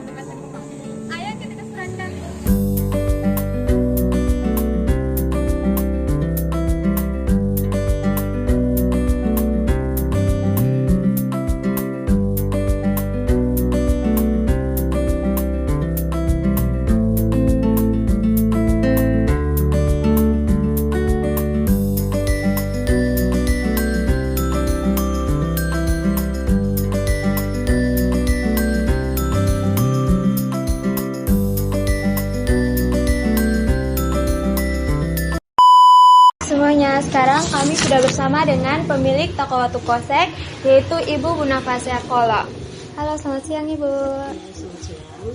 Kabupaten Kupang. Ayo kita keserangan. Semuanya, sekarang kami sudah bersama dengan pemilik toko Watu Kosek, yaitu Ibu Munafasia Kolo. Halo, selamat siang Ibu.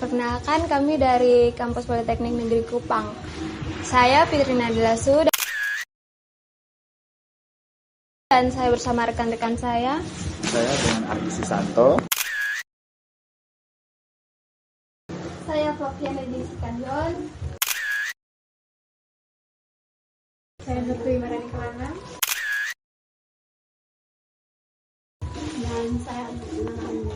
Perkenalkan, kami dari Kampus Politeknik Negeri Kupang. Saya Fitri Nadila Su dan saya bersama rekan-rekan saya. Saya dengan Ardi Susanto. Saya Flavian Lady Sikandon. Saya Nurtui Marani Kelangan. Dan saya Nurtui.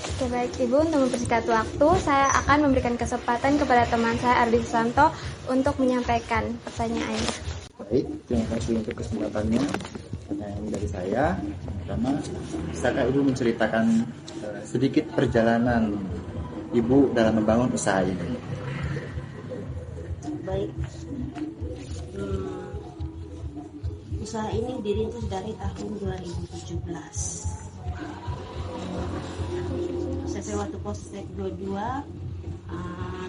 Oke, baik Ibu, untuk mempersingkat waktu, saya akan memberikan kesempatan kepada teman saya Ardi Susanto untuk menyampaikan pertanyaannya. Baik, terima kasih untuk kesempatannya. Pertanyaan dari saya, pertama, bisakah Ibu menceritakan sedikit perjalanan Ibu dalam membangun usaha ini? Baik, usaha ini dirintis dari tahun 2017. CP Watu Kosek 22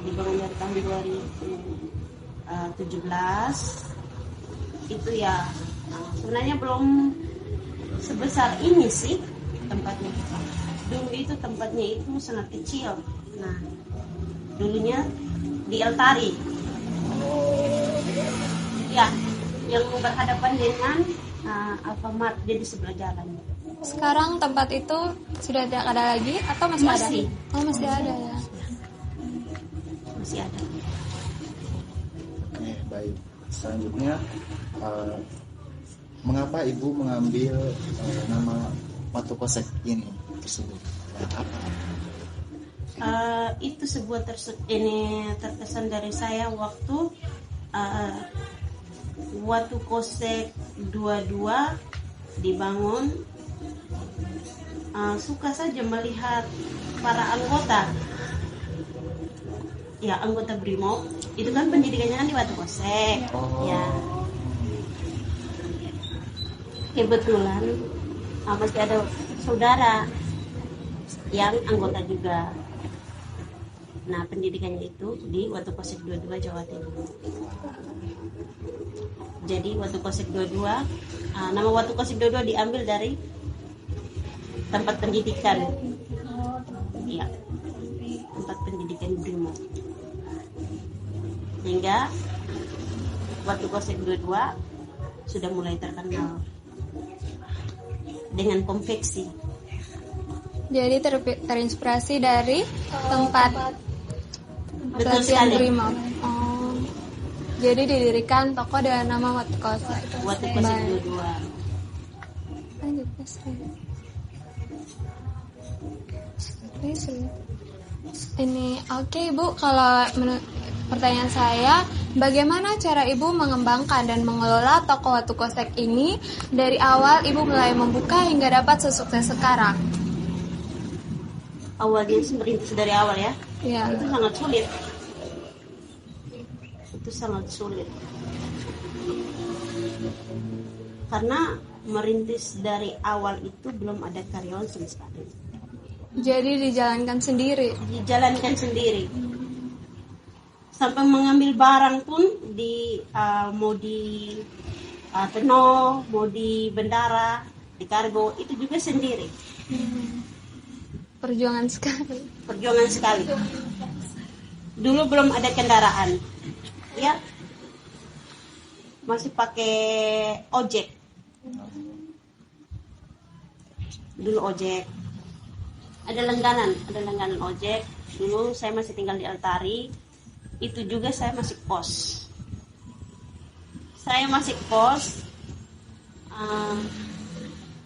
dibangun dari tahun 2017. Itu ya sebenarnya belum sebesar ini sih tempatnya. Dulu itu tempatnya itu sangat kecil. Nah, dulunya di Eltari. Ya, yang berhadapan dengan Alfamart, jadi sebelah jalan. Sekarang tempat itu sudah tidak ada lagi atau masih ada? Oh, masih ada ya. Masih ada. Oke, baik. Selanjutnya, mengapa Ibu mengambil nama Watu Kosek ini tersebut? Apa? Itu sebuah terkesan dari saya waktu Watu Kosek 22 dibangun. Suka saja melihat para anggota Brimob itu kan pendidikannya kan di Watu Kosek. Ya, kebetulan masih ada saudara yang anggota juga. Nah, pendidikannya itu di Watu Kosek 22 Jawa Timur. Jadi Watu Kosek 22, nama Watu Kosek 22 diambil dari tempat pendidikan. Iya, tempat pendidikan Brimob. Sehingga Watu Kosek 22 sudah mulai terkenal dengan konveksi. Jadi terinspirasi dari tempat Betul pelatihan sekali. Brimob. Oh. Jadi didirikan toko dengan nama Watu Kosek. Watu Kosek Baik. 22. Lanjut, Mas. Ini oke Ibu, kalau pertanyaan saya, bagaimana cara Ibu mengembangkan dan mengelola toko Watu Kosek ini dari awal Ibu mulai membuka hingga dapat sesukses sekarang? Awalnya merintis dari awal ya. Ya. Itu sangat sulit. Karena merintis dari awal itu belum ada karyawan sama sekali. Jadi dijalankan sendiri. Sampai mengambil barang pun mau di Teno, mau di Bendara, di Kargo, itu juga sendiri. Perjuangan sekali. Dulu belum ada kendaraan, ya, masih pakai ojek. Dulu ojek. Ada langganan ojek. Dulu saya masih tinggal di Eltari. Itu juga saya masih kos. uh,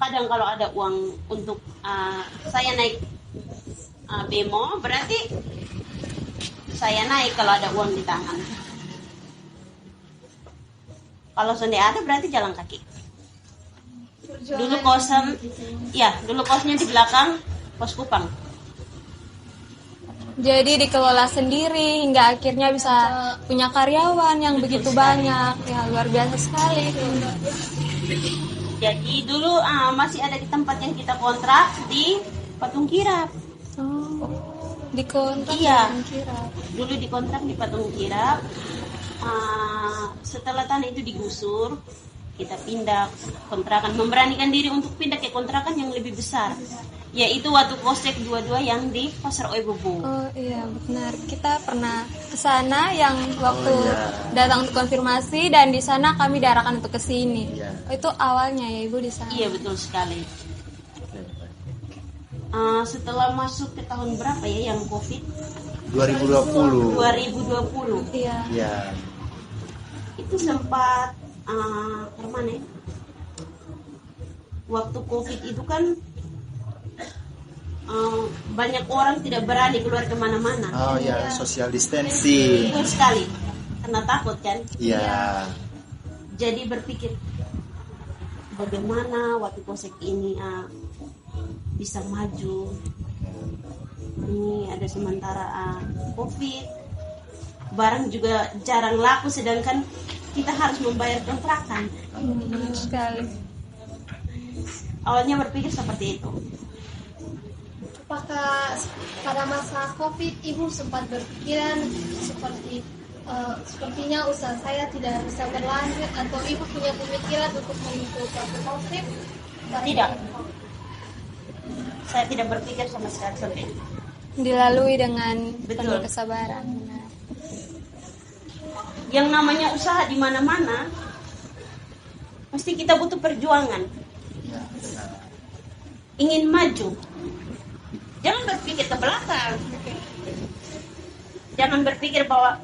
kadang kalau ada uang untuk saya naik bemo, berarti saya naik kalau ada uang di tangan. Kalau sudah ada berarti jalan kaki. Dulu kosnya di belakang pos Kupang. Jadi dikelola sendiri hingga akhirnya bisa punya karyawan yang begitu banyak. Ya, luar biasa sekali. Jadi dulu masih ada di tempat yang kita kontrak di Patung Kirap. Oh, dikontrak. Iya. Kira. Dulu dikontrak di Patung Kirap. Setelah tanah itu digusur, kita pindah kontrakan, memberanikan diri untuk pindah ke kontrakan yang lebih besar, yaitu Watu Kosek 22 yang di Pasar Oebobo. Oh iya benar, kita pernah ke sana yang waktu datang untuk konfirmasi, dan di sana kami diarahkan untuk ke sini. Iya. Oh, itu awalnya ya Ibu di sana. Iya betul sekali. Setelah masuk ke tahun berapa ya yang COVID? 2020. 2020. Iya. Iya. Itu sempat kemana ya? Waktu COVID itu kan banyak orang tidak berani keluar kemana-mana. Oh ya, social distancing. Betul sekali, karena takut kan. Iya. Jadi berpikir bagaimana Watu Kosek ini bisa maju. Ini ada sementara COVID, barang juga jarang laku, sedangkan kita harus membayar kontrakan. Benar sekali. Awalnya berpikir seperti itu. Apakah pada masa COVID Ibu sempat berpikiran sepertinya usaha saya tidak bisa berlanjut, atau Ibu punya pemikiran untuk mengikuti Watu Kosek? Tidak. Saya tidak berpikir sama sekali seperti itu. Dilalui dengan penuh Betul. kesabaran. Yang namanya usaha di mana-mana pasti kita butuh perjuangan. Ingin maju, jangan berpikir ke belakang. Jangan berpikir bahwa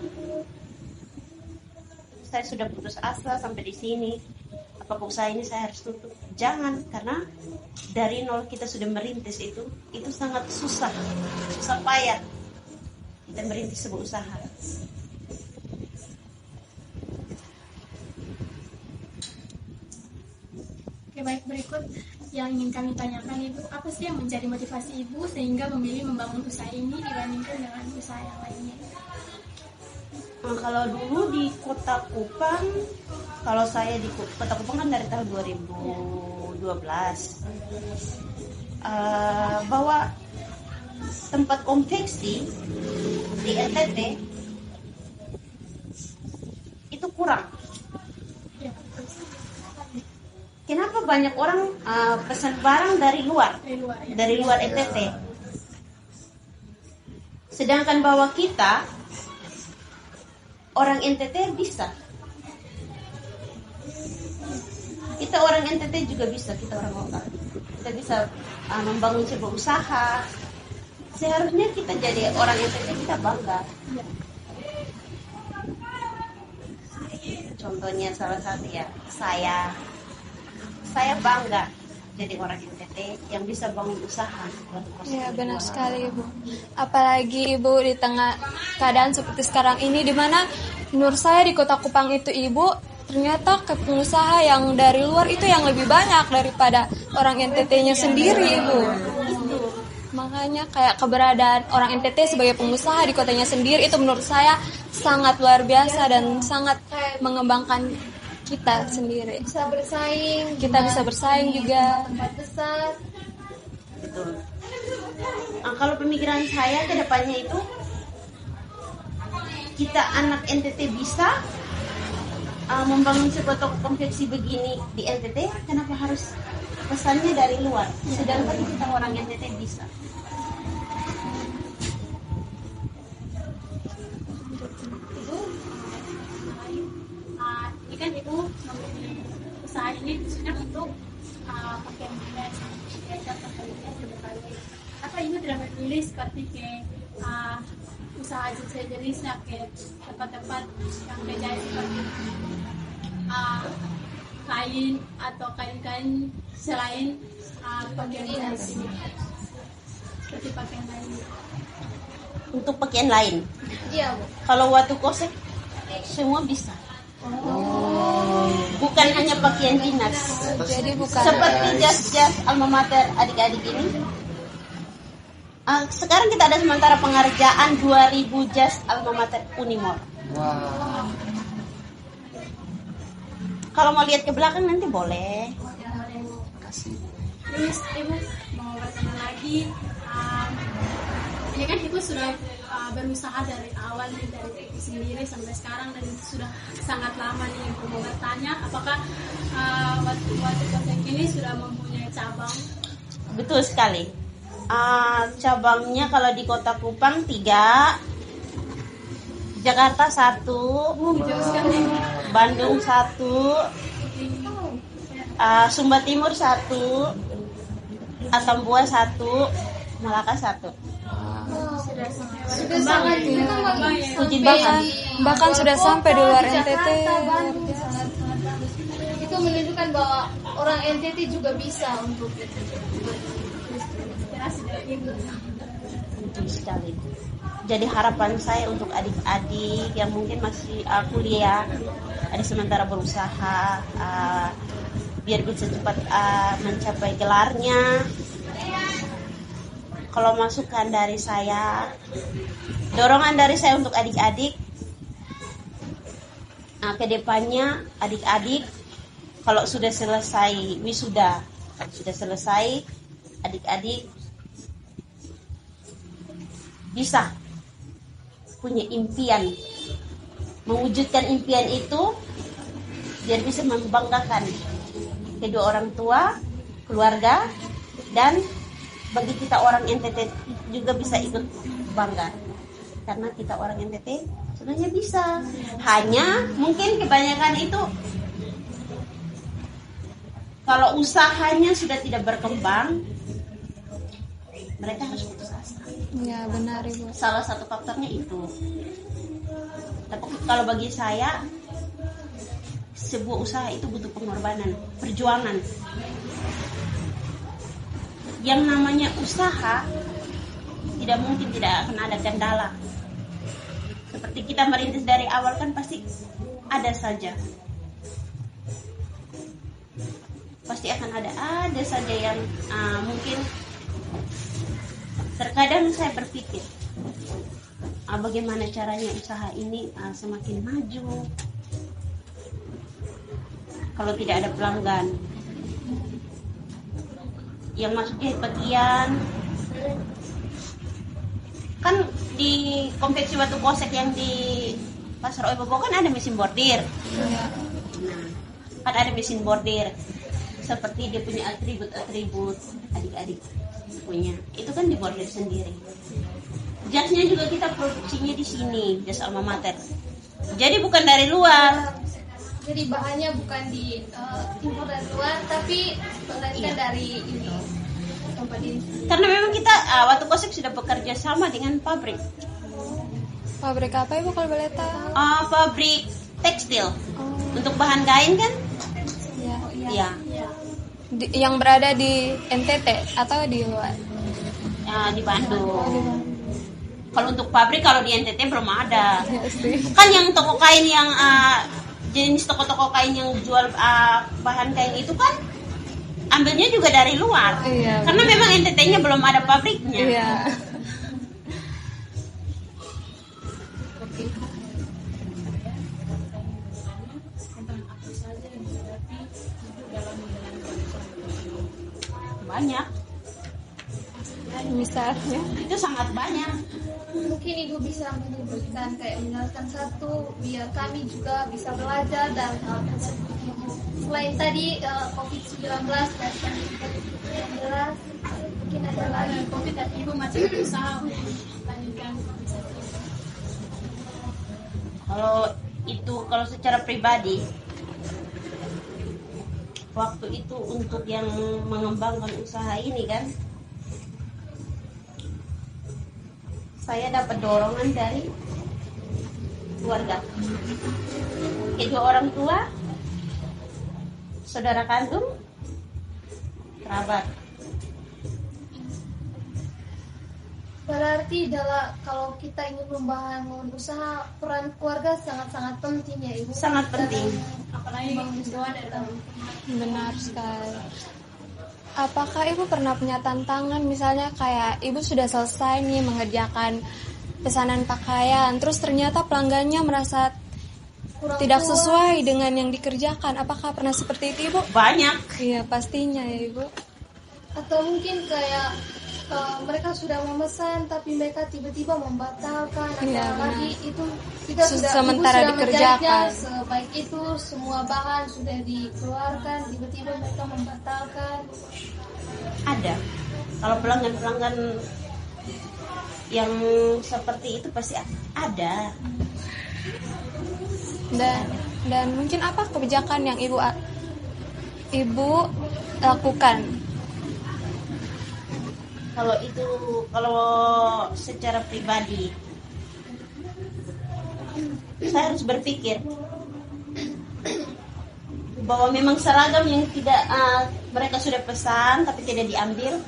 saya sudah putus asa sampai di sini, apakah usaha ini saya harus tutup. Jangan, karena dari nol kita sudah merintis, itu sangat susah payah kita merintis sebuah usaha. Oke, baik, berikut yang ingin kami tanyakan Ibu, apa sih yang menjadi motivasi Ibu sehingga memilih membangun usaha ini dibandingkan dengan usaha yang lainnya? Kalau dulu di Kota Kupang, kalau saya di Kota Kupang kan dari tahun 2012, bahwa tempat konveksi di NTT itu kurang. Kenapa banyak orang pesan barang dari luar NTT, sedangkan bahwa kita orang NTT bisa, kita orang NTT juga bisa, kita orang lokal, kita bisa membangun sebuah usaha. Seharusnya kita jadi orang NTT, kita bangga. Contohnya salah satu ya, saya bangga jadi orang NTT yang bisa bangun usaha. Ya benar sekali Ibu. Apalagi Ibu di tengah keadaan seperti sekarang ini, di mana menurut saya di Kota Kupang itu Ibu, ternyata pengusaha yang dari luar itu yang lebih banyak daripada orang NTT-nya sendiri Ibu. Makanya kayak keberadaan orang NTT sebagai pengusaha di kotanya sendiri itu menurut saya sangat luar biasa dan sangat mengembangkan kita sendiri. Bisa bersaing, Kita bisa bersaing juga. tempat besar. Betul. Kalau pemikiran saya ke depannya itu, kita anak NTT bisa membangun sebuah toko konveksi begini di NTT, kenapa harus pesannya dari luar? Sedangkan kita orang NTT bisa. Ini kan Ibu memilih usaha ini khususnya untuk pakaian dinas, apa Ibu tidak memilih seperti ke usaha jenisnya ke tempat-tempat yang beda seperti kain atau kain-kain selain pakaian dinas ini, seperti pakaian lain. Untuk pakaian lain. Iya, Bu. Kalau watu kosek semua bisa. Bukan hanya pakaian dinas. Jadi bukan Seperti jas-jas alma mater adik-adik ini. Sekarang kita ada sementara pengerjaan 2000 jas alma mater Unimor. Wah. Kalau mau lihat ke belakang nanti boleh. Kasih. Terus Ibu mau bertanya lagi, ini kan Ibu sudah berusaha dari awal nih, dari TK sendiri sampai sekarang, dan itu sudah sangat lama nih. Ibu mau bertanya, apakah Watu Kosek ini sudah mempunyai cabang? Betul sekali. Cabangnya kalau di Kota Kupang 3, Jakarta 1, Jauh sekali. Bandung 1, Sumba Timur 1, Atambua 1, Malaka 1. Sudah sangat ya. Puji Tuhan. Bahkan sudah sampai di luar NTT. Itu menunjukkan bahwa orang NTT juga bisa untuk inspirasi dari Ibu. Betul sekali. Jadi harapan saya untuk adik-adik yang mungkin masih kuliah, ada sementara berusaha biar bisa cepat mencapai gelarnya. Kalau masukan dari saya, dorongan dari saya untuk adik-adik, ke depannya adik-adik kalau sudah selesai wisuda, adik-adik bisa punya impian, mewujudkan impian itu biar bisa membanggakan kedua orang tua, keluarga, dan bagi kita orang NTT juga bisa ikut bangga karena kita orang NTT sebenarnya bisa. Hanya mungkin kebanyakan itu kalau usahanya sudah tidak berkembang, mereka harus putus asa. Ya, benar, Ibu. Salah satu faktornya itu. Tapi kalau bagi saya, sebuah usaha itu butuh pengorbanan, perjuangan. Yang namanya usaha tidak mungkin tidak akan ada kendala. Seperti kita merintis dari awal kan pasti ada saja. Pasti akan ada saja yang mungkin. Terkadang saya berpikir bagaimana caranya usaha ini semakin maju kalau tidak ada pelanggan yang masuk jahit bagian. Kan di konveksi Watu Kosek yang di Pasar Oebobo kan ada mesin bordir. Kan ada mesin bordir seperti dia punya atribut adik-adik punya, itu kan dibordir sendiri. Jasnya juga kita produksinya di sini, jas alma mater. Jadi bukan dari luar. jadi bahannya bukan di impor dari luar, tapi melainkan dari ini tempat ini. Karena memang kita Watu Kosek sudah bekerja sama dengan pabrik. Pabrik apa, Ibu, kalau boleh tahu? Pabrik tekstil. Untuk bahan kain kan? Ya. Iya. Yang berada di NTT atau di luar? Di Bandung. Kalau untuk pabrik, kalau di NTT belum ada. Ya, sih. Kan yang toko kain yang jenis toko-toko kain yang jual bahan kain itu kan ambilnya juga dari luar. Iya. Karena memang NTT-nya belum ada pabriknya. Iya. Banyak. Misalnya. Itu sangat banyak. Mungkin Ibu bisa menyebutkan kayak menjelaskan satu biar kami juga bisa belajar dan selain tadi COVID-19 dan COVID-19 mungkin ada lagi COVID dan Ibu masih berusaha untuk melanjutkan organisasi. Kalau secara pribadi, waktu itu untuk yang mengembangkan usaha ini kan, saya dapat dorongan dari keluarga, kedua orang tua, saudara kandung, kerabat. Berarti kalau kita ingin membangun usaha, peran keluarga sangat-sangat penting ya Ibu. Sangat penting. Apalagi doa dari teman. Benar sekali. Apakah Ibu pernah punya tantangan, misalnya kayak Ibu sudah selesai nih mengerjakan pesanan pakaian, terus ternyata pelanggannya merasa Kurang tidak puas. sesuai dengan yang dikerjakan. Apakah pernah seperti itu Ibu? Banyak. Iya pastinya ya Ibu. Atau mungkin kayak mereka sudah memesan tapi mereka tiba-tiba membatalkan, Iya, apalagi itu kita Sementara ibu sudah dikerjakan. menjajah sebaik itu, semua bahan sudah dikeluarkan, tiba-tiba mereka membatalkan. Ada. Kalau pelanggan-pelanggan yang seperti itu pasti ada. Dan mungkin apa kebijakan yang Ibu lakukan? Kalau secara pribadi, saya harus berpikir bahwa memang seragam yang tidak mereka sudah pesan tapi tidak diambil,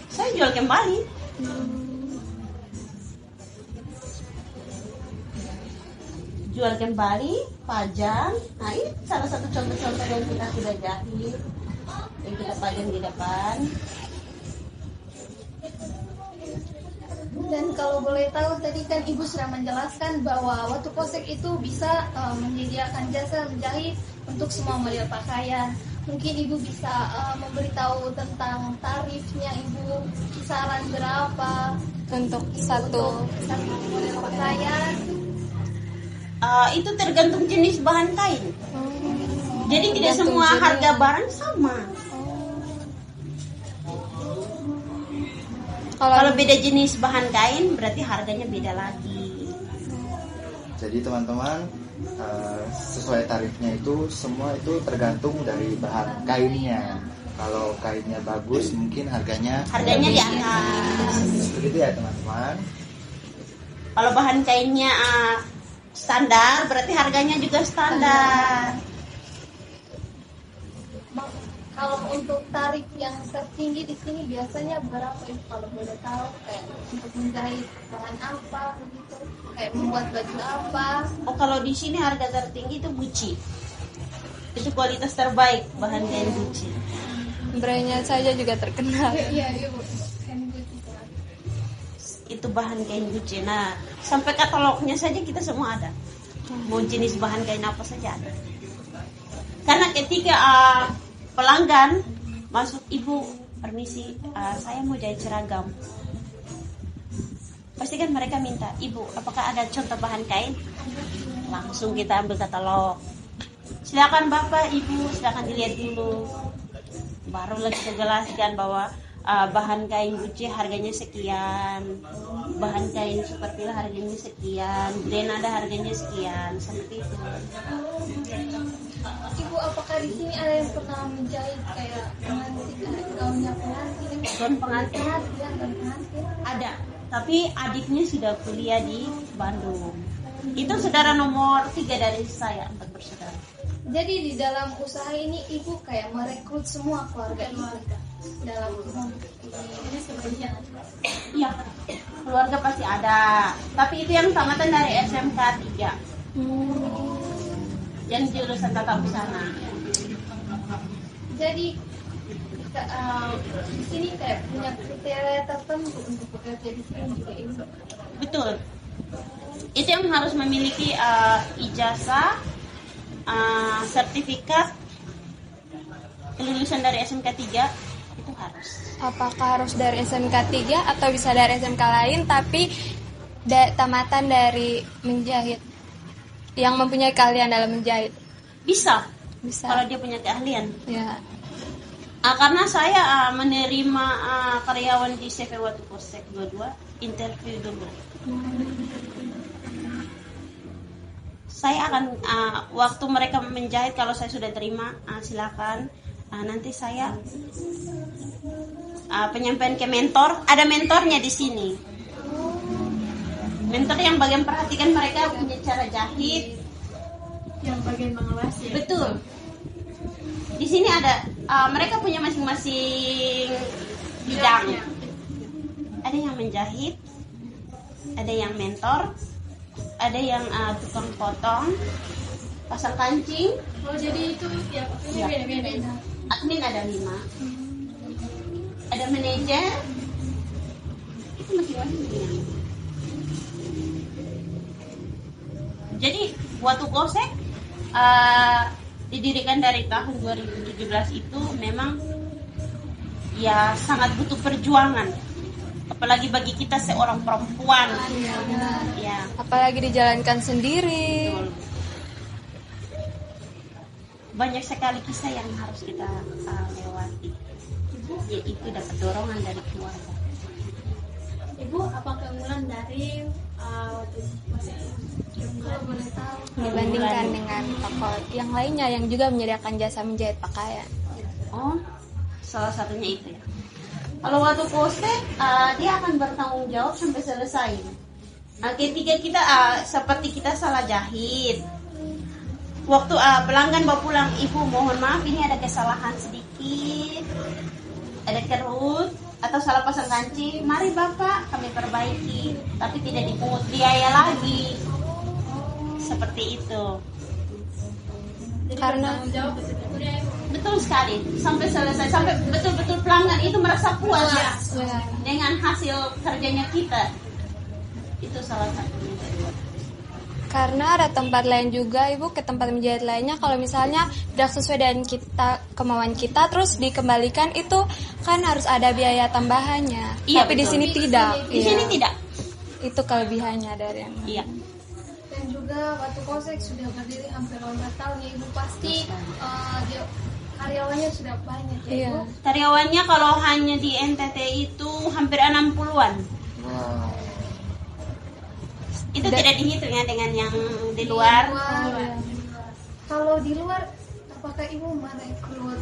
saya jual kembali. Jual kembali, pajang. Nah, ini salah satu contoh-contoh yang kita sudah jahit, yang kita pajang di depan. Dan kalau boleh tahu, tadi kan Ibu sudah menjelaskan bahwa Watu Kosek itu bisa menyediakan jasa menjahit untuk semua model pakaian. Mungkin Ibu bisa memberitahu tentang tarifnya Ibu, kisaran berapa Untuk satu model pakaian. Itu tergantung jenis bahan kain. Jadi tidak Tergantung semua jenis. harga barang sama. Kalau beda jenis bahan kain berarti harganya beda lagi. Jadi teman-teman, sesuai tarifnya itu semua itu tergantung dari bahan kainnya. Kalau kainnya bagus mungkin harganya Harganya di atas. begitu ya teman-teman. Kalau bahan kainnya standar berarti harganya juga standar. Kalau untuk tarif yang tertinggi di sini biasanya berapa Ibu, kalau boleh tahu, kayak untuk menjahit bahan apa begitu, kayak membuat baju apa? Oh, kalau di sini harga tertinggi itu Gucci. Itu kualitas terbaik bahan kain Gucci. brandnya saja juga terkenal. Iya Ibu, kan begitu. Itu bahan kain Gucci. Nah, sampai katalognya saja kita semua ada. Mau jenis bahan kain apa saja ada. Karena ketika pelanggan masuk, Ibu permisi, saya mau jahit seragam, pasti kan mereka minta, Ibu apakah ada contoh bahan kain? Langsung kita ambil katalog, silakan Bapak Ibu, silakan dilihat dulu, barulah kita jelaskan bahwa bahan kain Gucci harganya sekian, bahan kain Superpila harganya sekian, Grenada harganya sekian, seperti itu. Ibu, apakah di sini ada yang pernah menjahit kayak pengantin, gaunnya pengantin? Gaun pengantin Dan pengantin. ada, tapi adiknya sudah kuliah di Bandung. Itu saudara nomor 3 dari saya, 4 bersaudara. Jadi di dalam usaha ini Ibu kayak merekrut semua keluarga Ibu dalam Ini sebagian. Iya, keluarga pasti ada. Tapi itu yang tamatan dari SMK 3. Yang jurusan tata busana. Jadi di sini kayak punya kriteria tertentu untuk bekerja di sini juga Ibu. Betul. Itu yang harus memiliki ijazah, sertifikat kelulusan dari SMK 3 itu harus. Apakah harus dari SMK 3 atau bisa dari SMK lain tapi tamatan dari menjahit, yang mempunyai keahlian dalam menjahit? Bisa Bisa. kalau dia punya keahlian. Ya. Karena saya menerima karyawan di CV Watu Kosek 22 interview dulu. Saya akan waktu mereka menjahit, kalau saya sudah terima, silakan. Nanti saya penyampaian ke mentor. Ada mentornya di sini. Mentor yang bagian perhatikan mereka punya cara jahit. Yang bagian mengawasi. Betul. Di sini ada mereka punya masing-masing bidang. Ada yang menjahit, ada yang mentor, ada yang tukang potong, pasang kancing. Oh, jadi itu ya Iya. beda-beda. Admin ada 5, ada manajer, itu masing-masing bidang. Jadi Watu Kosek didirikan dari tahun 2017 itu memang ya sangat butuh perjuangan, apalagi bagi kita seorang perempuan. Ya, Apalagi dijalankan sendiri. betul. Banyak sekali kisah yang harus kita lewati, yaitu dapat dorongan dari keluarga. Ibu, apa keunggulan dari waktu masih Kalau boleh tahu. Dibandingkan dengan toko yang lainnya yang juga menyediakan jasa menjahit pakaian. Oh, salah satunya itu ya. Kalau Watu Kosek, dia akan bertanggung jawab sampai selesai. Nah, ketika kita seperti kita salah jahit, waktu pelanggan bawa pulang, ibu mohon maaf ini ada kesalahan sedikit, ada kerut atau salah pasang kancing, mari bapak kami perbaiki, tapi tidak dipungut biaya lagi. Seperti itu. Karena bertanggung jawab betul-betul ya, Ibu. Betul sekali, sampai selesai, sampai betul-betul pelanggan itu merasa puas ya, dengan hasil kerjanya kita. Itu salah satunya. karena ada tempat lain juga ibu ke tempat menjahit lainnya kalau misalnya tidak sesuai dengan kita kemauan kita terus dikembalikan itu kan harus ada biaya tambahannya. Iya, Tapi di betul. sini tidak. Di sini tidak. Itu kelebihannya dari yang Iya. Dan juga Watu Kosek sudah berdiri hampir 4 tahun ya Ibu, pasti dia karyawannya sudah banyak ya Iya. Ibu. Karyawannya kalau hanya di NTT itu hampir 60-an. Itu tidak dihitung ya dengan yang di luar. Iya. Kalau di luar, apakah Ibu merekrut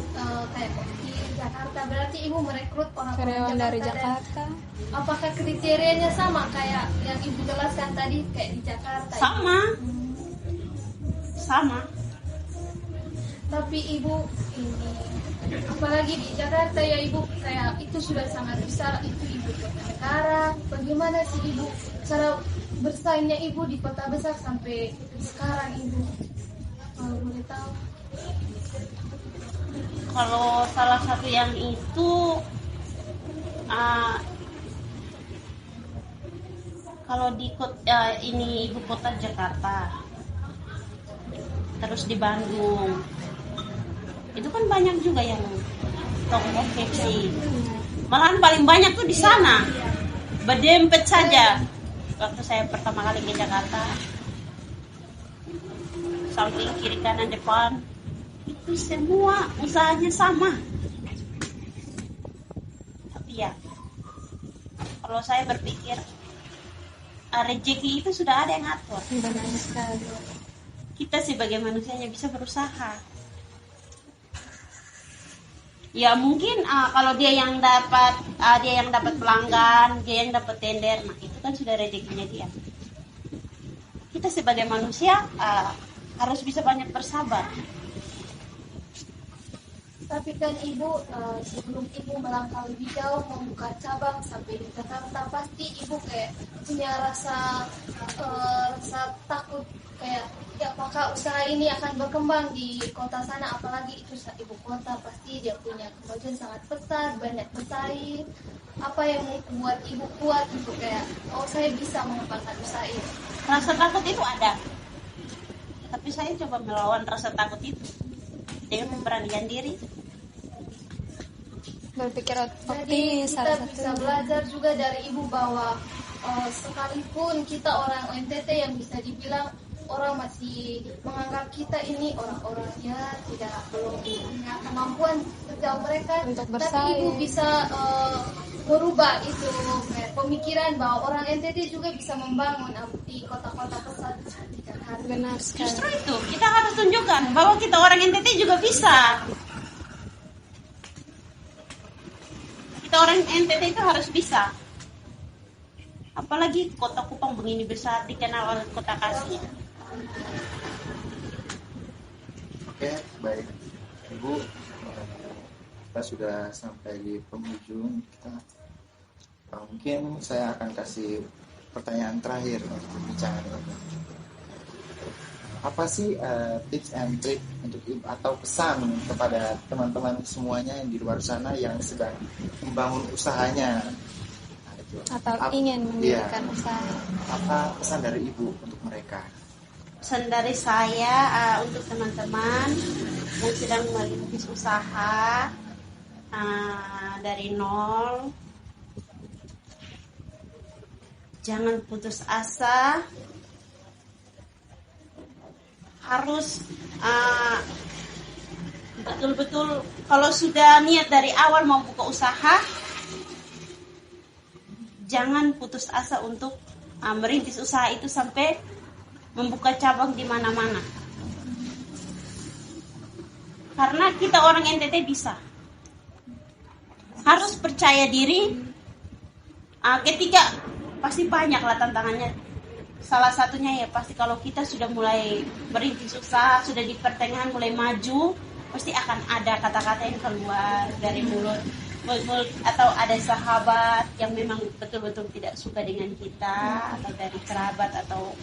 kayak di Jakarta? Berarti Ibu merekrut orang karyawan dari dan Jakarta. apakah kriterianya sama kayak yang Ibu jelaskan tadi kayak di Jakarta? Sama. Sama. Tapi Ibu ini apalagi di Jakarta ya Ibu, kayak itu sudah sangat besar, itu Ibu kota negara. Bagaimana sih Ibu cara bersaingnya Ibu di kota besar sampai sekarang Ibu? Kalau boleh tahu. Kalau salah satu yang itu kalau di ini ibu kota Jakarta, terus di Bandung, itu kan banyak juga yang toko konveksi. Malahan paling banyak tuh di sana, berdempet saja. Waktu saya pertama kali ke Jakarta, samping kiri kanan depan itu semua usahanya sama. Tapi ya, kalau saya berpikir rezeki itu sudah ada yang ngatur. Benar sekali. Kita sebagai manusianya bisa berusaha. Ya mungkin kalau dia yang dapat pelanggan, dia yang dapat tender, nah itu kan sudah rezekinya dia. Kita sebagai manusia harus bisa banyak bersabar. Tapi kan Ibu sebelum Ibu melangkah lebih jauh membuka cabang sampai di Jakarta, pasti Ibu kayak punya rasa takut kayak ya, apakah usaha ini akan berkembang di kota sana, apalagi itu ibu kota, pasti dia punya kemajuan sangat besar, banyak pesaing. Apa yang membuat Ibu kuat untuk kayak saya bisa mengembangkan usaha ini? Rasa takut itu ada, tapi saya coba melawan rasa takut itu dengan memberanikan diri. Berpikir Jadi optimis kita salah bisa satunya. belajar juga dari Ibu bahwa sekalipun kita orang NTT yang bisa dibilang orang masih menganggap kita ini orang-orang ya belum punya kemampuan sejauh mereka, Untuk tapi bersaing. Ibu bisa merubah itu pemikiran bahwa orang NTT juga bisa membangun di kota-kota besar seperti Jakarta. Benar sekali. Justru itu kita harus tunjukkan bahwa kita orang NTT juga bisa. Kita orang NTT itu harus bisa. Apalagi kota Kupang begini besar, dikenal oleh kota kasih. Oke, baik. Ibu, kita sudah sampai di penghujung. Mungkin saya akan kasih pertanyaan terakhir untuk perbincangan ini. Apa sih tips and trick untuk ibu atau pesan kepada teman-teman semuanya yang di luar sana yang sedang membangun usahanya? Nah, itu. Atau ingin mendirikan usaha. Apa pesan dari ibu untuk mereka? Pesan dari saya untuk teman-teman yang sedang merintis usaha dari nol, jangan putus asa, harus betul-betul kalau sudah niat dari awal mau buka usaha, jangan putus asa untuk merintis usaha itu sampai membuka cabang di mana-mana. Karena kita orang NTT bisa. Harus percaya diri. Ketika pasti banyak lah tantangannya. Salah satunya ya pasti kalau kita sudah mulai merintis usaha, sudah di pertengahan mulai maju, pasti akan ada kata-kata yang keluar dari mulut atau ada sahabat yang memang betul-betul tidak suka dengan kita, atau dari kerabat atau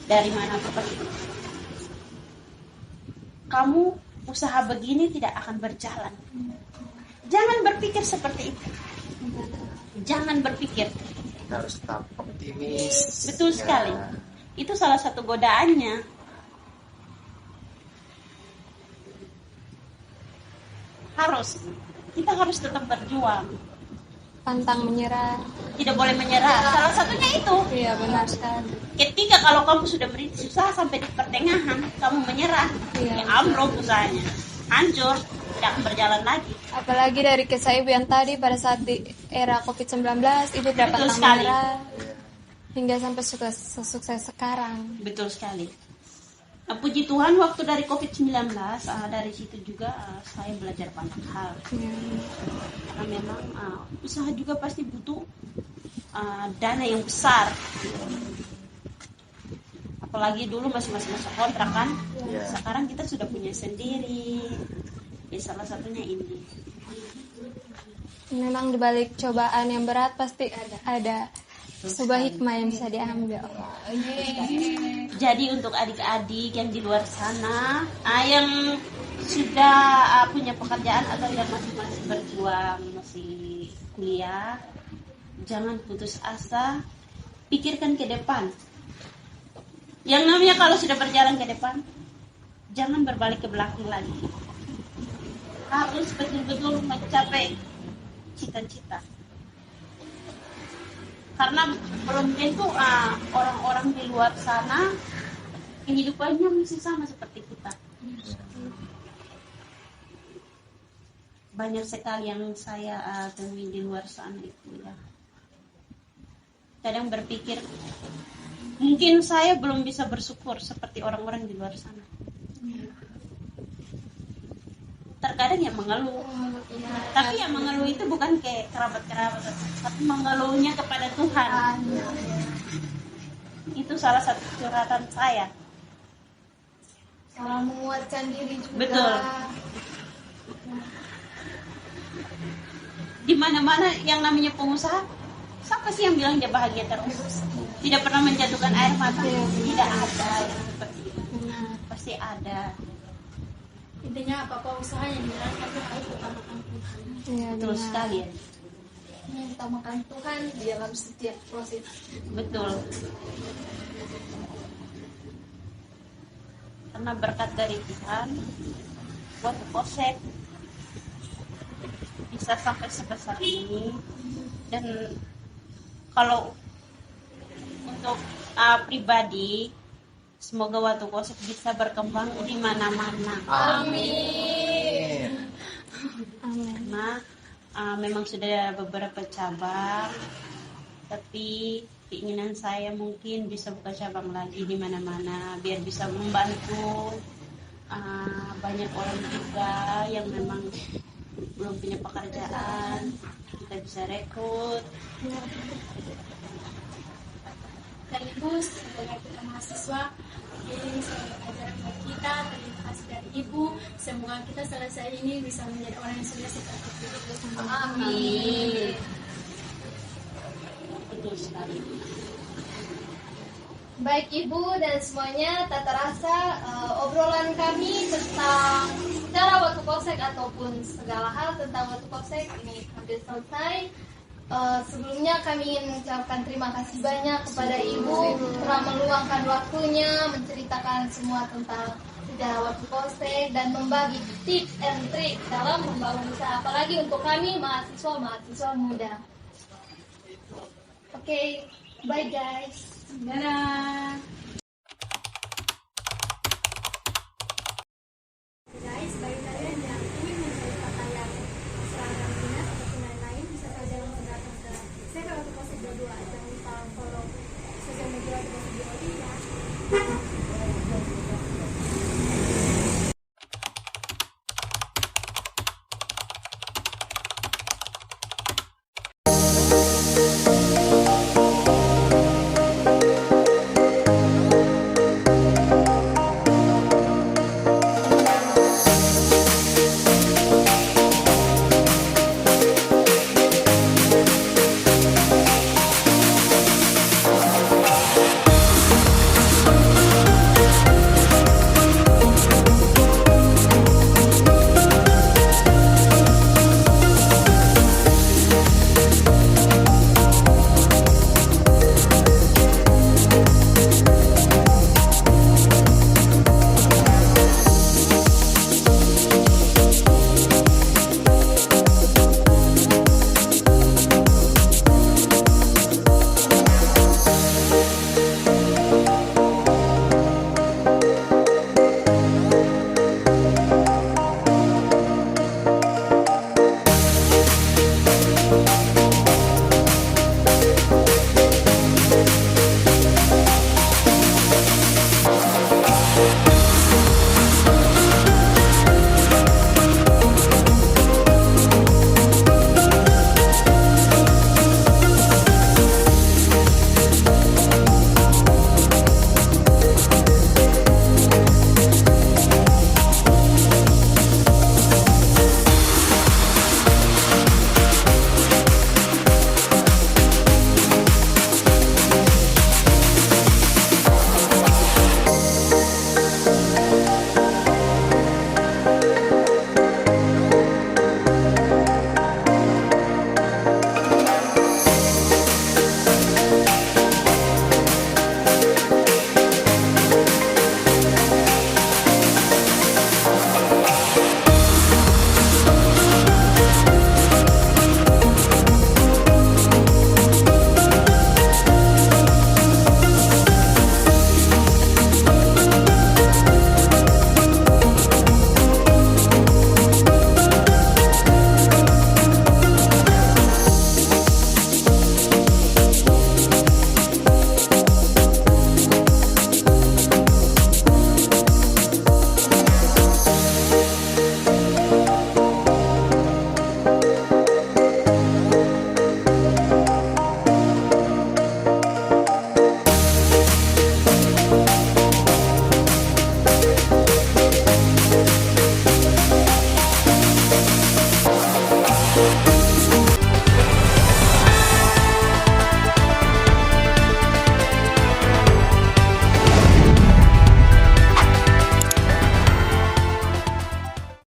dari mana pun. Kamu usaha begini tidak akan berjalan. Jangan berpikir seperti itu. Jangan berpikir. Kita harus tetap optimis. Betul sekali. Itu salah satu godaannya. Kita harus tetap berjuang. Pantang menyerah. Tidak boleh menyerah. Salah satunya itu. Iya, benar sekali. Ketika kalau kamu sudah berintis usaha sampai di pertengahan, kamu menyerah, Iya. ya ambruk usahanya, hancur, tidak berjalan lagi. Apalagi dari kisah ibu yang tadi pada saat di era COVID-19, ibu tidak Betul pantang sekali. menyerah hingga sampai sukses sekarang. Betul sekali. Puji Tuhan waktu dari COVID-19, dari situ juga saya belajar banyak hal. Iya. Karena memang usaha juga pasti butuh dana yang besar. Apalagi dulu masih masa kontrak kan. Iya. Sekarang kita sudah punya sendiri. Ya salah satunya ini. Memang dibalik cobaan yang berat pasti ada sebuah hikmah yang bisa diambil. Jadi untuk adik-adik yang di luar sana, yang sudah punya pekerjaan atau yang masih berjuang, masih kuliah, jangan putus asa, pikirkan ke depan. Yang namanya kalau sudah berjalan ke depan, jangan berbalik ke belakang lagi. Harus betul-betul mencapai cita-cita. Karena belum tentu orang-orang di luar sana kehidupannya masih sama seperti kita. Banyak sekali yang saya temui di luar sana itu ya. Kadang berpikir mungkin saya belum bisa bersyukur seperti orang-orang di luar sana. Terkadang yang mengeluh, tapi yang mengeluh itu bukan ke kerabat-kerabat, tapi mengeluhnya kepada Tuhan. Itu salah satu curhatan saya. Salah menguatkan diri juga. Betul. Di mana-mana yang namanya pengusaha, siapa sih yang bilang dia bahagia terus? Tidak pernah menjatuhkan air mata. Tidak ada yang seperti itu. Pasti ada. Intinya apa-apa usaha yang dijalankan itu harus utamakan Tuhan. Iya, Betul benar. sekali ya. Yang utamakan Tuhan di dalam setiap proses. Betul. Karena berkat dari Tuhan, buat Kosek bisa sampai sebesar ini. Dan kalau untuk pribadi, semoga Watu Kosek bisa berkembang di mana-mana. Amin. Amin. Karena memang sudah ada beberapa cabang, tapi keinginan saya mungkin bisa buka cabang lagi di mana-mana biar bisa membantu banyak orang juga yang memang belum punya pekerjaan, kita bisa rekrut. dan Ibu sebagai kita mahasiswa. Ini sebagai pelajaran buat kita. Terima kasih dari Ibu. Semoga kita selesai ini bisa menjadi orang yang sukses seperti itu. Amin. Betul sekali. Baik Ibu dan semuanya, tak terasa obrolan kami tentang cara waktu polsek ataupun segala hal tentang waktu polsek ini hampir selesai. Sebelumnya kami ingin mengucapkan terima kasih banyak kepada Ibu telah meluangkan waktunya menceritakan semua tentang sejarah waktu polsek dan membagi tips and trik dalam membangun usaha, apalagi untuk kami mahasiswa muda. Oke, bye guys. Dadah.